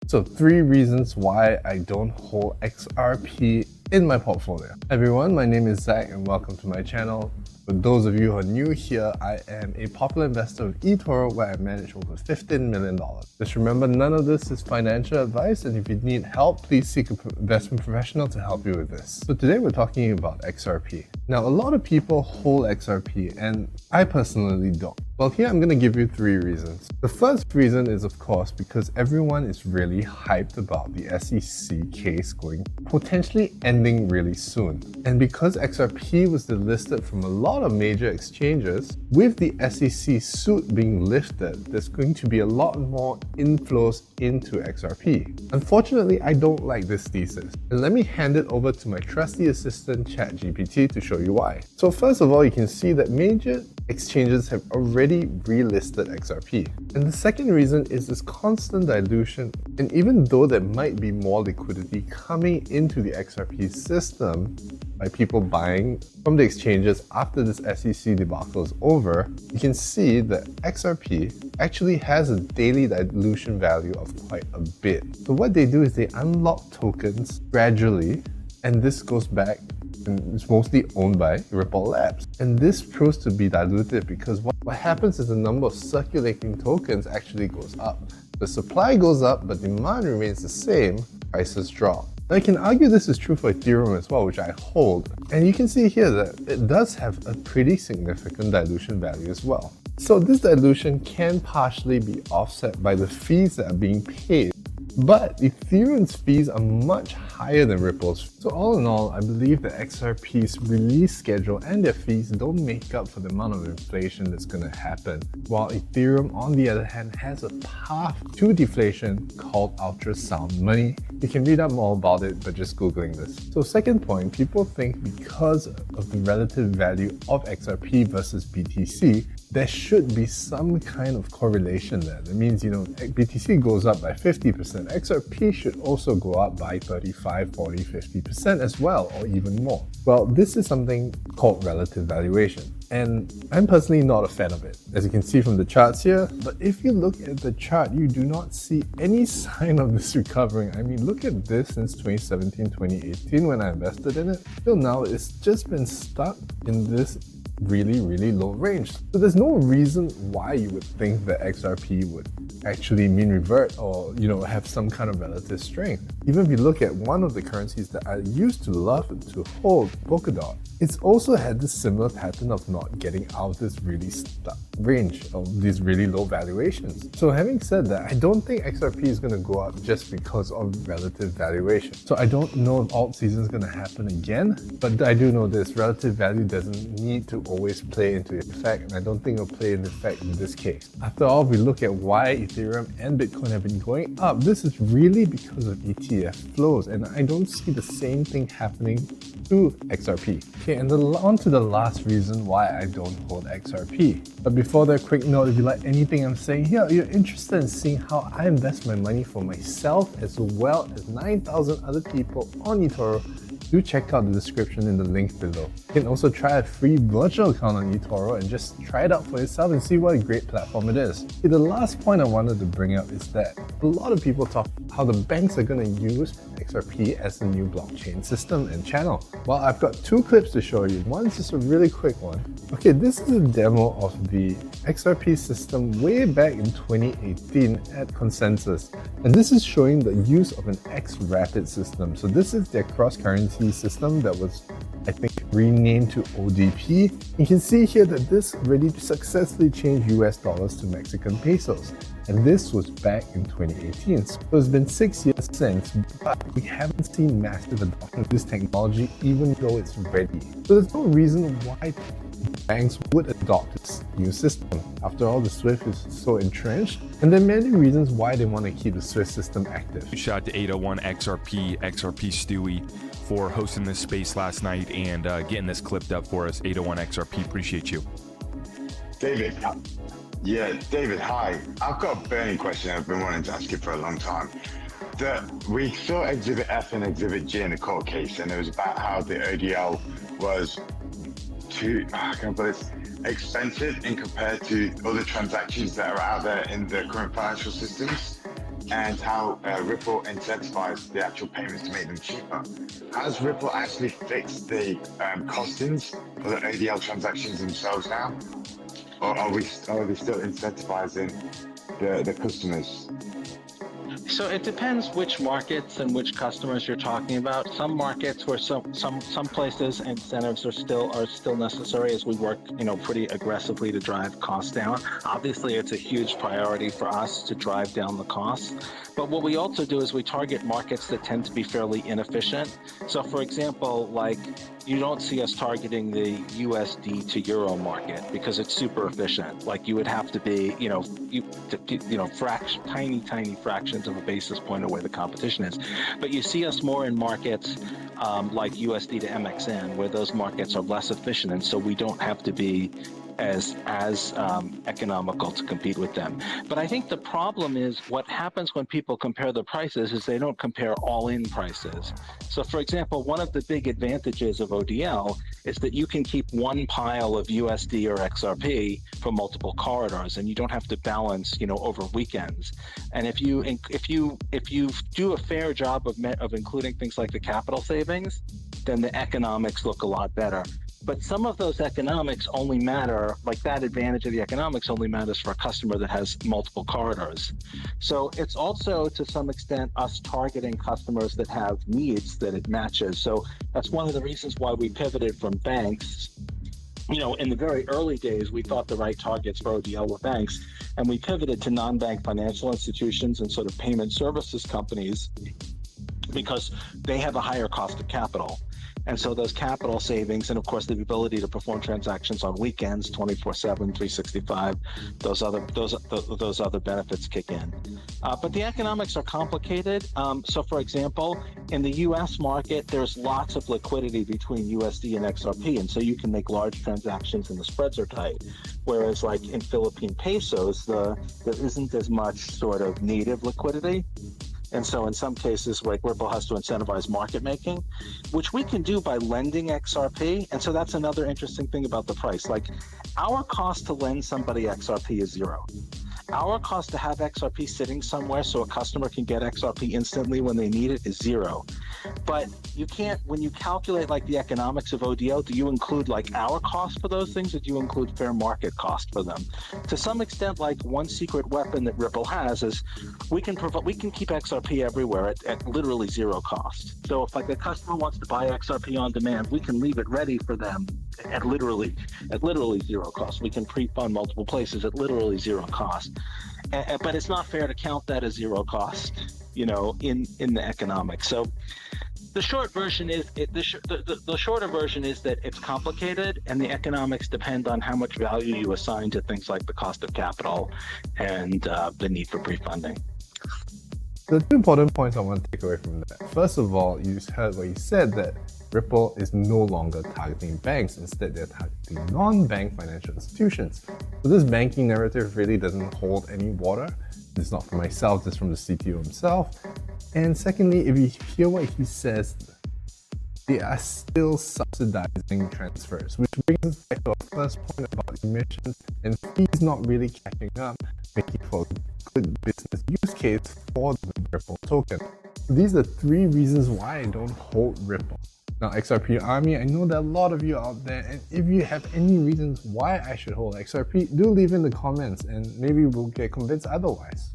So 3 reasons why I don't hold XRP in my portfolio. Hi everyone, my name is Zach and welcome to my channel. For those of you who are new here, I am a popular investor of eToro where I manage over $15 million. Just remember, none of this is financial advice, and if you need help, please seek an investment professional to help you with this. So today we're talking about XRP. Now, a lot of people hold XRP and I personally don't. Well, here I'm going to give you 3 reasons. The first reason is, of course, because everyone is really hyped about the SEC case potentially ending really soon. And because XRP was delisted from a lot of major exchanges, with the SEC suit being lifted, there's going to be a lot more inflows into XRP. Unfortunately, I don't like this thesis. And let me hand it over to my trusty assistant ChatGPT to show you why. So first of all, you can see that major exchanges have already relisted XRP. And the second reason is this constant dilution. And even though there might be more liquidity coming into the XRP system by people buying from the exchanges after this SEC debacle is over, you can see that XRP actually has a daily dilution value of quite a bit. So what they do is they unlock tokens gradually, and this goes back and it's mostly owned by Ripple Labs. And this proves to be dilutive because what happens is the number of circulating tokens actually goes up. The supply goes up, but demand remains the same, prices drop. Now, I can argue this is true for Ethereum as well, which I hold. And you can see here that it does have a pretty significant dilution value as well. So this dilution can partially be offset by the fees that are being paid. But Ethereum's fees are much higher than Ripple's. So all in all, I believe that XRP's release schedule and their fees don't make up for the amount of inflation that's going to happen. While Ethereum, on the other hand, has a path to deflation called ultrasound money. You can read up more about it by just Googling this. So second point, people think because of the relative value of XRP versus BTC, there should be some kind of correlation there. That means, BTC goes up by 50%. XRP should also go up by 35, 40, 50% as well, or even more. Well, this is something called relative valuation. And I'm personally not a fan of it, as you can see from the charts here. But if you look at the chart, you do not see any sign of this recovering. I mean, look at this since 2017, 2018 when I invested in it. Till now, it's just been stuck in this really low range. So there's no reason why you would think that XRP would actually mean revert or have some kind of relative strength. Even if you look at one of the currencies that I used to love to hold, Polkadot, it's also had this similar pattern of not getting out of this really stuck range of these really low valuations. So having said that, I don't think XRP is going to go up just because of relative valuation. So I don't know if alt season is going to happen again, but I do know this: relative value doesn't need to always play into effect, and I don't think it'll play into effect in this case. After all, if we look at why Ethereum and Bitcoin have been going up, this is really because of ETF flows, and I don't see the same thing happening to XRP. Okay, and on to the last reason why I don't hold XRP. But before that, quick note, if you like anything I'm saying here, or you're interested in seeing how I invest my money for myself as well as 9,000 other people on eToro, do check out the description in the link below. You can also try a free virtual account on eToro and just try it out for yourself and see what a great platform it is. Okay, the last point I wanted to bring up is that a lot of people talk how the banks are going to use XRP as the new blockchain system and channel. Well, I've got 2 clips to show you. One's just a really quick one. Okay, this is a demo of the XRP system way back in 2018 at Consensus. And this is showing the use of an XRapid system. So this is their cross-currency system that was, I think, renamed to ODP. You can see here that this already successfully changed US dollars to Mexican pesos. And this was back in 2018. So it's been 6 years since, but we haven't seen massive adoption of this technology even though it's ready. So there's no reason why banks would adopt this new system. After all, the SWIFT is so entrenched, and there are many reasons why they want to keep the SWIFT system active. Shout out to 801 XRP Stewie for hosting this space last night and getting this clipped up for us. 801 XRP, appreciate you. David, David, hi. I've got a burning question I've been wanting to ask you for a long time. We saw Exhibit F and Exhibit G in the court case, and it was about how the ODL was expensive in compared to other transactions that are out there in the current financial systems. and how Ripple incentivizes the actual payments to make them cheaper. Has Ripple actually fixed the costings for the ODL transactions themselves now? Or are they still incentivizing the customers? So it depends which markets and which customers you're talking about. Some markets where some places incentives are still necessary as we work, pretty aggressively to drive costs down. Obviously, it's a huge priority for us to drive down the costs. But what we also do is we target markets that tend to be fairly inefficient. So for example, like you don't see us targeting the USD to euro market because it's super efficient. Like you would have to be, tiny fractions of a basis point away the competition is. But you see us more in markets like USD to MXN, where those markets are less efficient, and so we don't have to be as economical to compete with them. But I think the problem is what happens when people compare the prices is they don't compare all-in prices. So for example, one of the big advantages of ODL is that you can keep one pile of USD or XRP for multiple corridors, and you don't have to balance, over weekends. And if you do a fair job of including things like the capital savings, then the economics look a lot better. But some of those economics only matter, like that advantage of the economics only matters for a customer that has multiple corridors. So it's also, to some extent, us targeting customers that have needs that it matches. So that's one of the reasons why we pivoted from banks. In the very early days, we thought the right targets for ODL were banks, and we pivoted to non-bank financial institutions and sort of payment services companies because they have a higher cost of capital. And so those capital savings, and of course the ability to perform transactions on weekends, 24/7, 365, those other benefits kick in. But the economics are complicated. So for example, in the US market, there's lots of liquidity between USD and XRP. And so you can make large transactions and the spreads are tight. Whereas like in Philippine pesos, there isn't as much sort of native liquidity. And so in some cases, like Ripple has to incentivize market making, which we can do by lending XRP. And so that's another interesting thing about the price. Like our cost to lend somebody XRP is zero. Our cost to have XRP sitting somewhere so a customer can get XRP instantly when they need it is zero. But you can't, when you calculate like the economics of ODL, do you include like our cost for those things, or do you include fair market cost for them? To some extent, like one secret weapon that Ripple has is we can keep XRP everywhere at literally zero cost. So if like a customer wants to buy XRP on demand, we can leave it ready for them at literally zero cost. We can pre-fund multiple places at literally zero cost. But it's not fair to count that as zero cost, in the economics. So the short version is the shorter version is that it's complicated, and the economics depend on how much value you assign to things like the cost of capital and the need for pre-funding. The two important points I want to take away from that. First of all, you heard what you said, that Ripple is no longer targeting banks. Instead, they're targeting non-bank financial institutions. So this banking narrative really doesn't hold any water. It's not from myself, it's from the CTO himself. And secondly, if you hear what he says, they are still subsidizing transfers, which brings us back to our first point about emissions and fees not really catching up, making for a good business use case for the Ripple token. So these are three reasons why I don't hold Ripple. Now, XRP Army, I know there are a lot of you out there, and if you have any reasons why I should hold XRP, do leave in the comments and maybe we'll get convinced otherwise.